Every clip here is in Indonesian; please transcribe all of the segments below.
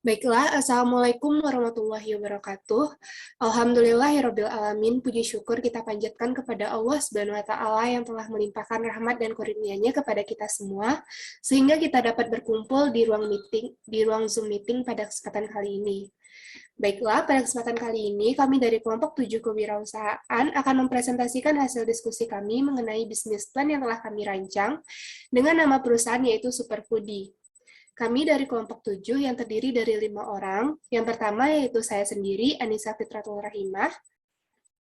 Baiklah, Assalamualaikum warahmatullahi wabarakatuh. Alhamdulillahirabbil alamin, puji syukur kita panjatkan kepada Allah Subhanahu wa taala yang telah melimpahkan rahmat dan karunia-Nya kepada kita semua sehingga kita dapat berkumpul di ruang Zoom meeting pada kesempatan kali ini. Baiklah, pada kesempatan kali ini kami dari kelompok 7 kewirausahaan akan mempresentasikan hasil diskusi kami mengenai bisnis plan yang telah kami rancang dengan nama perusahaan yaitu Superfoodie. Kami dari kelompok 7 yang terdiri dari 5 orang. Yang pertama yaitu saya sendiri, Anissa Fitratul Rahimah.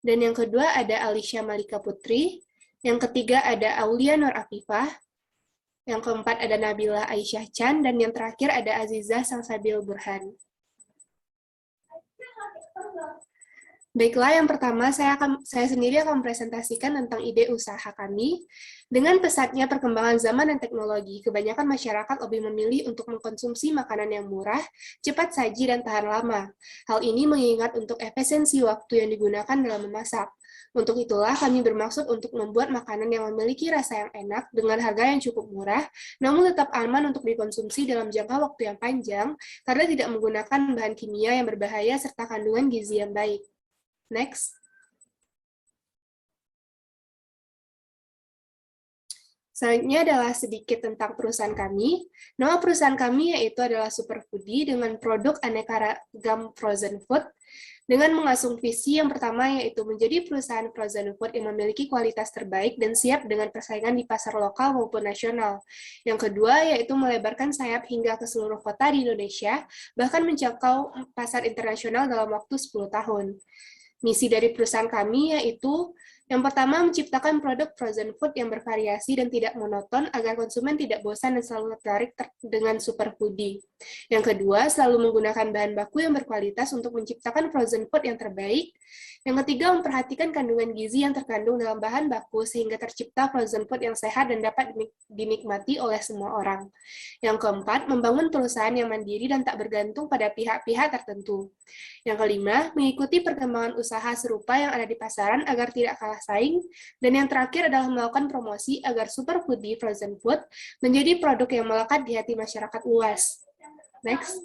Dan yang kedua ada Alicia Malika Putri. Yang ketiga ada Aulia Nur Afifah. Yang keempat ada Nabila Aisyah Chan. Dan yang terakhir ada Azizah Salsabil Burhan. Baiklah, yang pertama saya sendiri akan mempresentasikan tentang ide usaha kami. Dengan pesatnya perkembangan zaman dan teknologi, kebanyakan masyarakat lebih memilih untuk mengkonsumsi makanan yang murah, cepat saji, dan tahan lama. Hal ini mengingat untuk efisiensi waktu yang digunakan dalam memasak. Untuk itulah kami bermaksud untuk membuat makanan yang memiliki rasa yang enak dengan harga yang cukup murah, namun tetap aman untuk dikonsumsi dalam jangka waktu yang panjang, karena tidak menggunakan bahan kimia yang berbahaya serta kandungan gizi yang baik. Next. Selanjutnya adalah sedikit tentang perusahaan kami. Nama perusahaan kami yaitu adalah Superfoodie dengan produk aneka ragam frozen food, dengan mengasung visi yang pertama yaitu menjadi perusahaan frozen food yang memiliki kualitas terbaik dan siap dengan persaingan di pasar lokal maupun nasional. Yang kedua yaitu melebarkan sayap hingga ke seluruh kota di Indonesia, bahkan menjangkau pasar internasional dalam waktu 10 tahun. Misi dari perusahaan kami yaitu yang pertama, menciptakan produk frozen food yang bervariasi dan tidak monoton agar konsumen tidak bosan dan selalu tertarik dengan Superfoodie. Yang kedua, selalu menggunakan bahan baku yang berkualitas untuk menciptakan frozen food yang terbaik. Yang ketiga, memperhatikan kandungan gizi yang terkandung dalam bahan baku sehingga tercipta frozen food yang sehat dan dapat dinikmati oleh semua orang. Yang keempat, membangun perusahaan yang mandiri dan tak bergantung pada pihak-pihak tertentu. Yang kelima, mengikuti perkembangan usaha serupa yang ada di pasaran agar tidak kalah saing. Dan yang terakhir adalah melakukan promosi agar Superfoodie Frozen Food menjadi produk yang melekat di hati masyarakat luas. Next.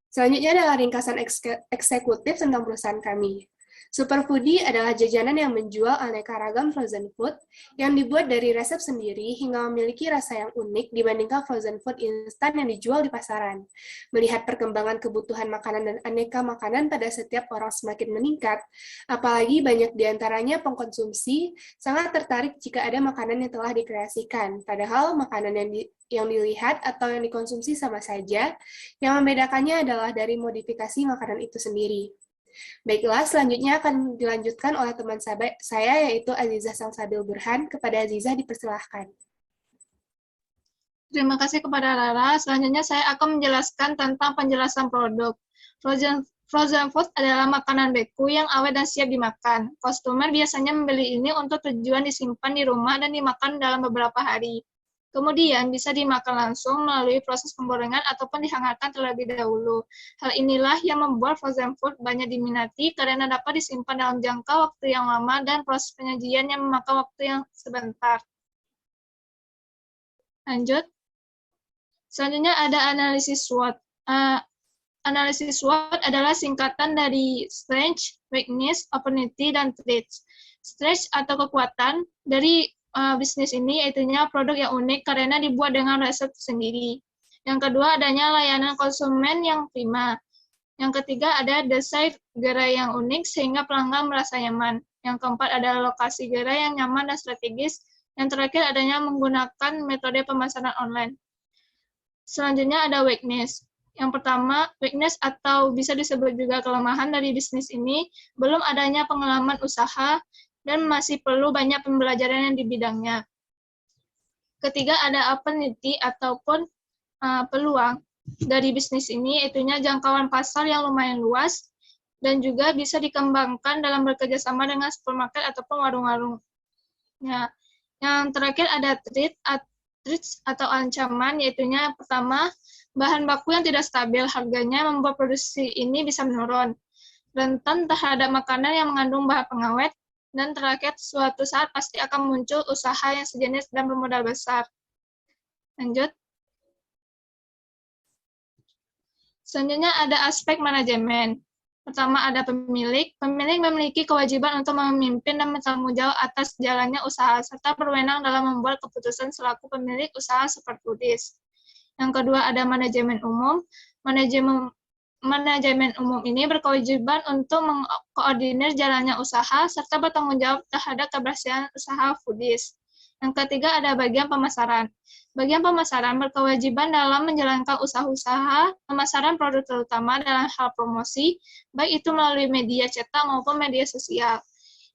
Selanjutnya adalah ringkasan eksekutif tentang perusahaan kami. Superfoodie adalah jajanan yang menjual aneka ragam frozen food yang dibuat dari resep sendiri hingga memiliki rasa yang unik dibandingkan frozen food instan yang dijual di pasaran. Melihat perkembangan kebutuhan makanan dan aneka makanan pada setiap orang semakin meningkat, apalagi banyak diantaranya pengkonsumsi sangat tertarik jika ada makanan yang telah dikreasikan, padahal makanan yang dilihat atau yang dikonsumsi sama saja, yang membedakannya adalah dari modifikasi makanan itu sendiri. Baiklah, selanjutnya akan dilanjutkan oleh teman saya, yaitu Azizah Salsabil Burhan. Kepada Azizah, dipersilahkan. Terima kasih kepada Rara. Selanjutnya saya akan menjelaskan tentang penjelasan produk. Frozen food adalah makanan beku yang awet dan siap dimakan. Konsumen biasanya membeli ini untuk tujuan disimpan di rumah dan dimakan dalam beberapa hari. Kemudian bisa dimakan langsung melalui proses penggorengan ataupun dihangatkan terlebih dahulu. Hal inilah yang membuat frozen food banyak diminati karena dapat disimpan dalam jangka waktu yang lama dan proses penyajian yang memakan waktu yang sebentar. Lanjut. Selanjutnya ada analisis SWOT. Analisis SWOT adalah singkatan dari strength, weakness, opportunity, dan threats. Strength atau kekuatan dari bisnis ini yaitunya produk yang unik karena dibuat dengan resep sendiri. Yang kedua adanya layanan konsumen yang prima. Yang ketiga ada desain gerai yang unik sehingga pelanggan merasa nyaman. Yang keempat ada lokasi gerai yang nyaman dan strategis. Yang terakhir adanya menggunakan metode pemasaran online. Selanjutnya ada weakness. Yang pertama, weakness atau bisa disebut juga kelemahan dari bisnis ini belum adanya pengalaman usaha dan masih perlu banyak pembelajaran yang di bidangnya. Ketiga ada opportunity ataupun peluang dari bisnis ini, itunya jangkauan pasar yang lumayan luas dan juga bisa dikembangkan dalam bekerjasama dengan supermarket ataupun warung-warung. Ya. Yang terakhir ada threats atau ancaman, yaitunya pertama, bahan baku yang tidak stabil harganya membuat produksi ini bisa menurun, rentan terhadap makanan yang mengandung bahan pengawet, dan terakhir suatu saat pasti akan muncul usaha yang sejenis dan bermodal besar. Lanjut. Selanjutnya ada aspek manajemen. Pertama ada pemilik. Pemilik memiliki kewajiban untuk memimpin dan bertanggung jawab atas jalannya usaha, serta berwenang dalam membuat keputusan selaku pemilik usaha Superfoodies. Yang kedua ada manajemen umum. Manajemen umum ini berkewajiban untuk mengkoordinir jalannya usaha, serta bertanggung jawab terhadap keberhasilan usaha Foodies. Yang ketiga ada bagian pemasaran. Bagian pemasaran berkewajiban dalam menjalankan usaha-usaha pemasaran produk terutama dalam hal promosi, baik itu melalui media cetak maupun media sosial.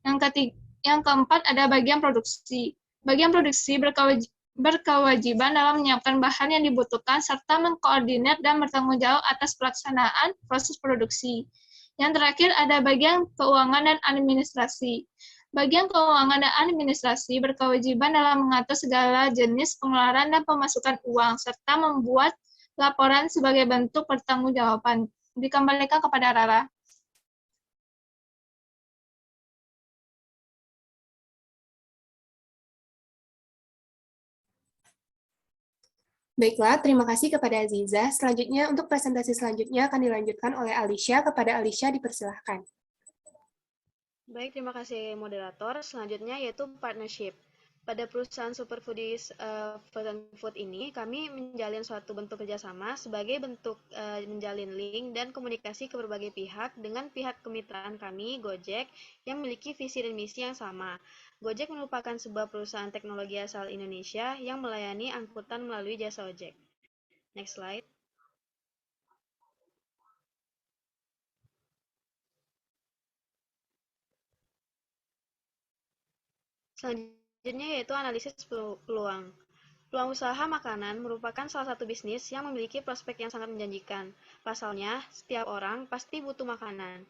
Yang keempat ada bagian produksi. Bagian produksi berkewajiban dalam menyiapkan bahan yang dibutuhkan serta mengkoordinir dan bertanggung jawab atas pelaksanaan proses produksi. Yang terakhir ada bagian keuangan dan administrasi. Bagian keuangan dan administrasi berkewajiban dalam mengatur segala jenis pengeluaran dan pemasukan uang, serta membuat laporan sebagai bentuk pertanggungjawaban. Dikembalikan kepada Rara. Baiklah, terima kasih kepada Aziza. Selanjutnya, untuk presentasi selanjutnya akan dilanjutkan oleh Alicia. Kepada Alicia, dipersilahkan. Baik, terima kasih moderator. Selanjutnya yaitu partnership. Pada perusahaan Superfoodies Frozen Food ini, kami menjalin suatu bentuk kerjasama sebagai bentuk menjalin link dan komunikasi ke berbagai pihak dengan pihak kemitraan kami, Gojek, yang memiliki visi dan misi yang sama. Gojek merupakan sebuah perusahaan teknologi asal Indonesia yang melayani angkutan melalui jasa ojek. Next slide. Selanjutnya yaitu analisis peluang. Peluang usaha makanan merupakan salah satu bisnis yang memiliki prospek yang sangat menjanjikan. Pasalnya, setiap orang pasti butuh makanan.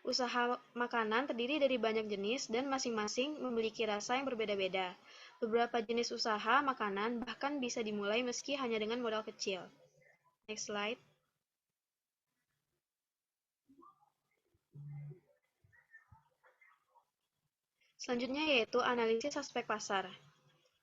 Usaha makanan terdiri dari banyak jenis dan masing-masing memiliki rasa yang berbeda-beda. Beberapa jenis usaha makanan bahkan bisa dimulai meski hanya dengan modal kecil. Next slide. Selanjutnya yaitu analisis aspek pasar.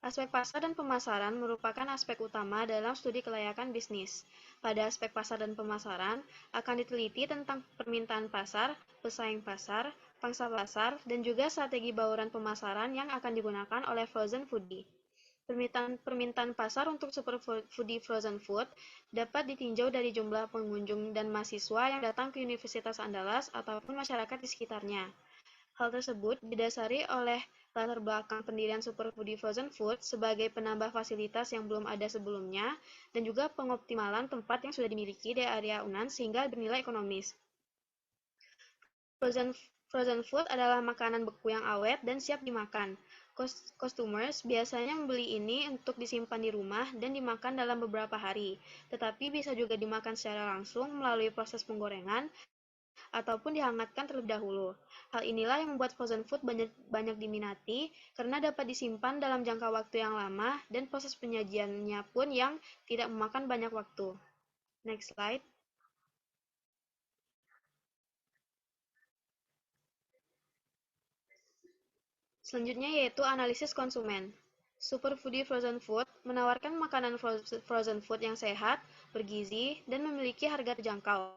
Aspek pasar dan pemasaran merupakan aspek utama dalam studi kelayakan bisnis. Pada aspek pasar dan pemasaran, akan diteliti tentang permintaan pasar, pesaing pasar, pangsa pasar, dan juga strategi bauran pemasaran yang akan digunakan oleh frozen foodie. Permintaan pasar untuk Superfoodie Frozen Food dapat ditinjau dari jumlah pengunjung dan mahasiswa yang datang ke Universitas Andalas ataupun masyarakat di sekitarnya. Hal tersebut didasari oleh latar belakang pendirian Superfoodie Frozen Food sebagai penambah fasilitas yang belum ada sebelumnya dan juga pengoptimalan tempat yang sudah dimiliki di area UNAN sehingga bernilai ekonomis. Frozen food adalah makanan beku yang awet dan siap dimakan. Customers biasanya membeli ini untuk disimpan di rumah dan dimakan dalam beberapa hari, tetapi bisa juga dimakan secara langsung melalui proses penggorengan ataupun dihangatkan terlebih dahulu. Hal inilah yang membuat frozen food banyak diminati karena dapat disimpan dalam jangka waktu yang lama dan proses penyajiannya pun yang tidak memakan banyak waktu. Next slide. Selanjutnya yaitu analisis konsumen. Superfoodie Frozen Food menawarkan makanan frozen food yang sehat, bergizi, dan memiliki harga terjangkau.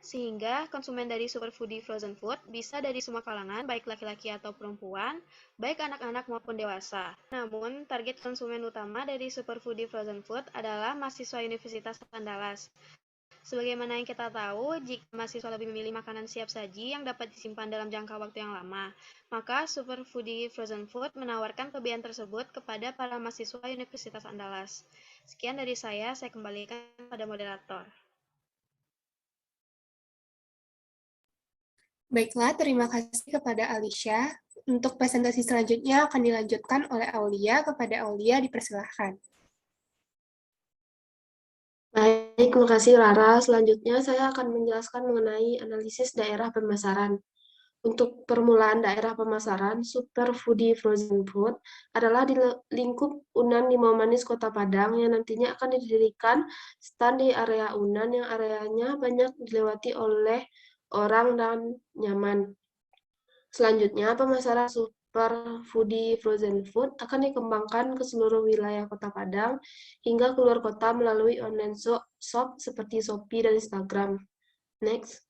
Sehingga konsumen dari Superfoodie Frozen Food bisa dari semua kalangan, baik laki-laki atau perempuan, baik anak-anak maupun dewasa. Namun, target konsumen utama dari Superfoodie Frozen Food adalah mahasiswa Universitas Andalas. Sebagaimana yang kita tahu, jika mahasiswa lebih memilih makanan siap saji yang dapat disimpan dalam jangka waktu yang lama, maka Superfoodie Frozen Food menawarkan kelebihan tersebut kepada para mahasiswa Universitas Andalas. Sekian dari saya kembalikan pada moderator. Baiklah, terima kasih kepada Alicia. Untuk presentasi selanjutnya akan dilanjutkan oleh Aulia. Kepada Aulia, dipersilahkan. Baik, terima kasih Rara. Selanjutnya saya akan menjelaskan mengenai analisis daerah pemasaran. Untuk permulaan daerah pemasaran, Superfoodie Frozen Food adalah di lingkup UNAN Limau Manis Kota Padang yang nantinya akan didirikan stand di area UNAN yang areanya banyak dilewati oleh orang dan nyaman. Selanjutnya, pemasaran Super Foodie Frozen Food akan dikembangkan ke seluruh wilayah Kota Padang hingga keluar kota melalui online shop seperti Shopee dan Instagram. Next.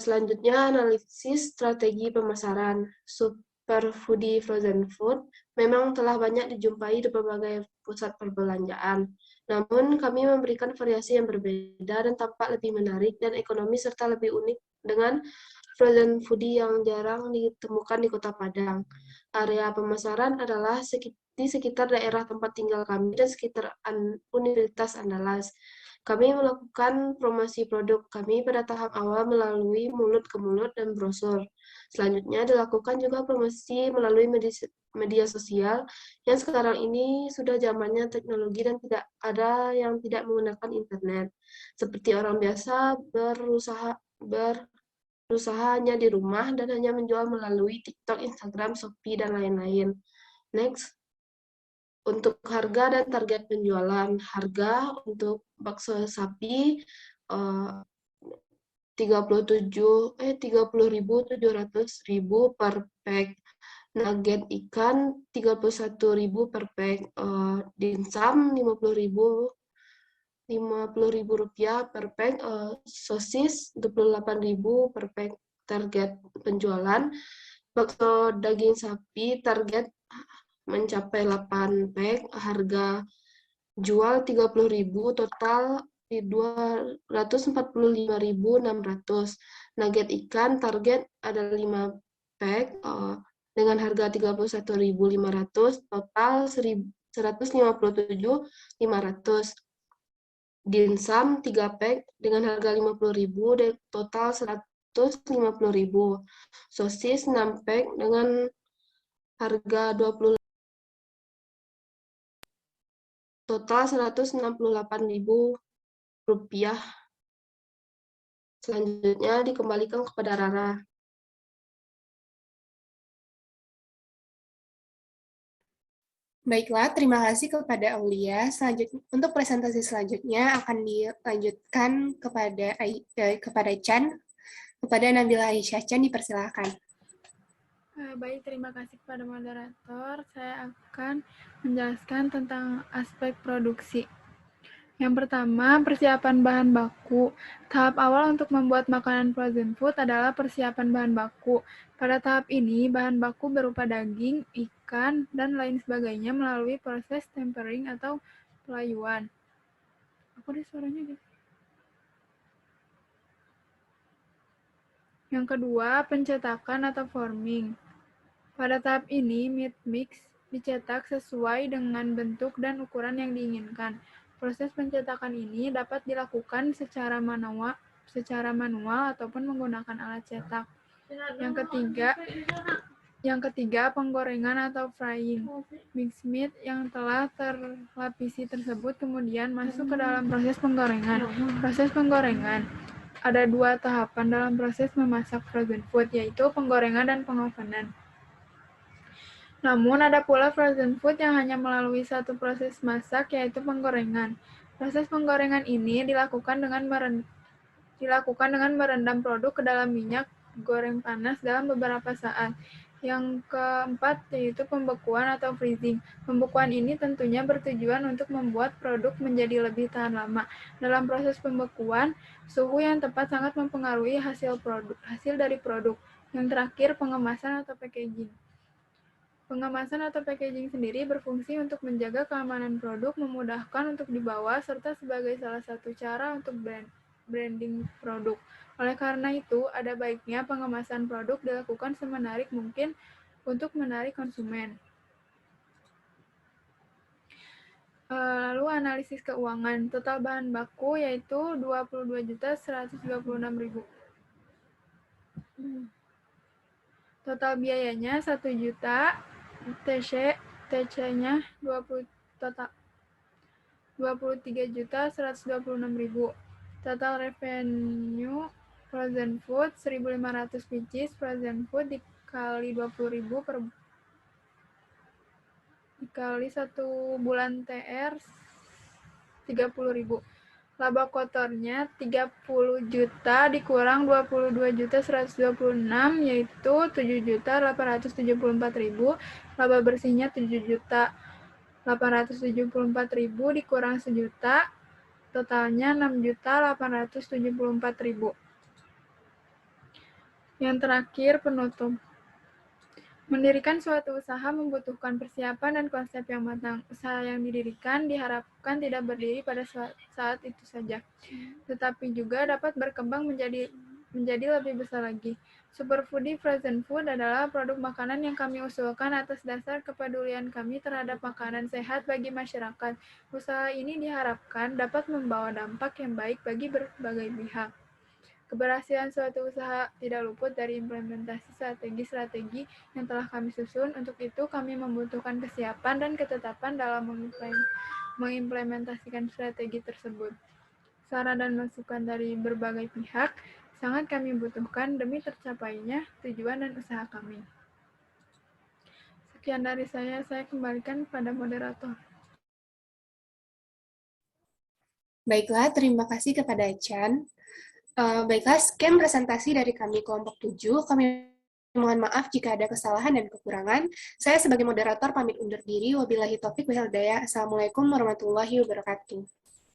Selanjutnya, analisis strategi pemasaran. Super Foodie Frozen Food memang telah banyak dijumpai di berbagai pusat perbelanjaan. Namun, kami memberikan variasi yang berbeda dan tampak lebih menarik dan ekonomis serta lebih unik dengan frozen foodie yang jarang ditemukan di Kota Padang. Area pemasaran adalah di sekitar daerah tempat tinggal kami dan sekitar Universitas Andalas. Kami melakukan promosi produk kami pada tahap awal melalui mulut ke mulut dan brosur. Selanjutnya dilakukan juga promosi melalui media sosial yang sekarang ini sudah zamannya teknologi dan tidak ada yang tidak menggunakan internet. Seperti orang biasa berusaha hanya di rumah dan hanya menjual melalui TikTok, Instagram, Shopee, dan lain-lain. Next. Untuk harga dan target penjualan. Harga untuk bakso sapi 30.700.000 per pack. Nugget ikan 31.000 per pack. Dimsum 50.000 rupiah per pack. Sosis 28.000 per pack. Target penjualan bakso daging sapi target mencapai 8 pack, harga jual 30.000, total 245.600. Nugget ikan target ada 5 pack dengan harga 31.500, total 157.500. Dimsum 3 pack dengan harga 50.000 dan total 150.000. Sosis 6 pack dengan harga 20 total 168.000 rupiah. Selanjutnya dikembalikan kepada Rara. Baiklah, terima kasih kepada Aulia. Untuk presentasi selanjutnya akan dilanjutkan kepada Chan. Kepada Nabila Aisyah Chan, dipersilakan. Baik, terima kasih kepada moderator. Saya akan menjelaskan tentang aspek produksi. Yang pertama, persiapan bahan baku. Tahap awal untuk membuat makanan frozen food adalah persiapan bahan baku. Pada tahap ini, bahan baku berupa daging, ikan, dan lain sebagainya melalui proses tempering atau pelayuan. Aku ada suaranya gitu. Yang kedua, pencetakan atau forming. Pada tahap ini, meat mix dicetak sesuai dengan bentuk dan ukuran yang diinginkan. Proses pencetakan ini dapat dilakukan secara manual ataupun menggunakan alat cetak. Yang ketiga, penggorengan atau frying. Mixed meat yang telah terlapisi tersebut kemudian masuk ke dalam proses penggorengan. Proses penggorengan. Ada 2 tahapan dalam proses memasak frozen food, yaitu penggorengan dan pengovenan. Namun, ada pula frozen food yang hanya melalui satu proses masak, yaitu penggorengan. Proses penggorengan ini dilakukan dengan merendam produk ke dalam minyak goreng panas dalam beberapa saat. Yang keempat, yaitu pembekuan atau freezing. Pembekuan ini tentunya bertujuan untuk membuat produk menjadi lebih tahan lama. Dalam proses pembekuan, suhu yang tepat sangat mempengaruhi hasil dari produk. Yang terakhir, pengemasan atau packaging. Pengemasan atau packaging sendiri berfungsi untuk menjaga keamanan produk, memudahkan untuk dibawa, serta sebagai salah satu cara untuk branding produk. Oleh karena itu, ada baiknya pengemasan produk dilakukan semenarik mungkin untuk menarik konsumen. Lalu analisis keuangan. Total bahan baku yaitu 22.136.000. Total biayanya 1 juta. TC-nya 23.126.000. Total revenue frozen food 1.500 pieces frozen food dikali 20.000 dikali 1 bulan TR 30.000. Laba kotornya 30 juta dikurang 22.126 yaitu 7.874.000. Laba bersihnya 7.874.000 dikurang 1 juta, totalnya 6.874.000. Yang terakhir, penutup. Mendirikan suatu usaha membutuhkan persiapan dan konsep yang matang. Usaha yang didirikan diharapkan tidak berdiri pada saat itu saja, tetapi juga dapat berkembang menjadi lebih besar lagi. Superfoodie Frozen Food adalah produk makanan yang kami usulkan atas dasar kepedulian kami terhadap makanan sehat bagi masyarakat. Usaha ini diharapkan dapat membawa dampak yang baik bagi berbagai pihak. Keberhasilan suatu usaha tidak luput dari implementasi strategi-strategi yang telah kami susun. Untuk itu, kami membutuhkan kesiapan dan ketetapan dalam mengimplementasikan strategi tersebut. Saran dan masukan dari berbagai pihak sangat kami butuhkan demi tercapainya tujuan dan usaha kami. Sekian dari saya kembalikan kepada moderator. Baiklah, terima kasih kepada Chan. Baiklah, sekian presentasi dari kami kelompok 7. Kami mohon maaf jika ada kesalahan dan kekurangan. Saya sebagai moderator pamit undur diri. Wabillahi taufiq wal hidayah. Assalamualaikum warahmatullahi wabarakatuh.